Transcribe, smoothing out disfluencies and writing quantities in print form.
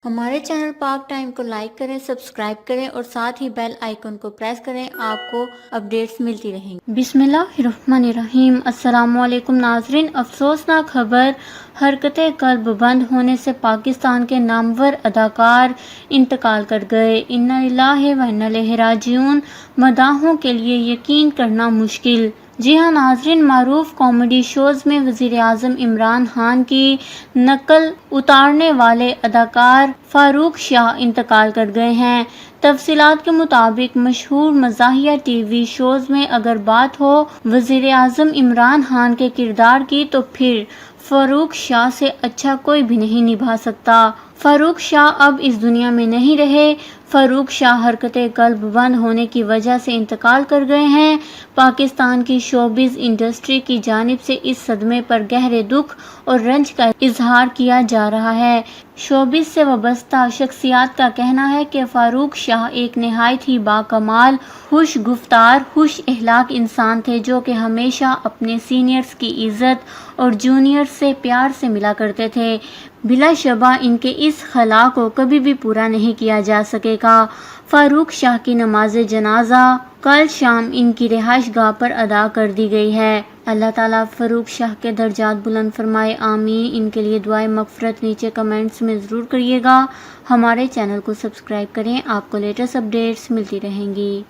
ہمارے چینل پاک ٹائم کو لائک کریں، سبسکرائب کریں اور ساتھ ہی بیل آئیکن کو پریس کریں، آپ کو اپڈیٹس ملتی رہیں گی۔ بسم اللہ الرحمن الرحیم۔ السلام علیکم ناظرین، افسوسناک خبر، حرکت قلب بند ہونے سے پاکستان کے نامور اداکار انتقال کر گئے۔ انا للہ و انا الیہ راجعون۔ مداحوں کے لیے یقین کرنا مشکل۔ جی ہاں ناظرین، معروف کامیڈی شوز میں وزیر اعظم عمران خان کی نقل اتارنے والے اداکار فاروق شاہ انتقال کر گئے ہیں۔ تفصیلات کے مطابق مشہور مزاحیہ ٹی وی شوز میں اگر بات ہو وزیر اعظم عمران خان کے کردار کی تو پھر فاروق شاہ سے اچھا کوئی بھی نہیں نبھا سکتا۔ فاروق شاہ اب اس دنیا میں نہیں رہے۔ فاروق شاہ حرکت قلب بند ہونے کی وجہ سے انتقال کر گئے ہیں۔ پاکستان کی شوبز انڈسٹری کی جانب سے اس صدمے پر گہرے دکھ اور رنج کا اظہار کیا جا رہا ہے۔ شوبز سے وابستہ شخصیات کا کہنا ہے کہ فاروق شاہ ایک نہایت ہی باکمال، خوش گفتار، خوش اخلاق انسان تھے جو کہ ہمیشہ اپنے سینئرز کی عزت اور جونیئرز سے پیار سے ملا کرتے تھے۔ بلا شبہ ان کے اس خلا کو کبھی بھی پورا نہیں کیا جا سکے گا۔ فاروق شاہ کی نماز جنازہ کل شام ان کی رہائش گاہ پر ادا کر دی گئی ہے۔ اللہ تعالیٰ فاروق شاہ کے درجات بلند فرمائے، آمین۔ ان کے لیے دعائے مغفرت نیچے کمنٹس میں ضرور کریے گا۔ ہمارے چینل کو سبسکرائب کریں، آپ کو لیٹسٹ اپڈیٹس ملتی رہیں گی۔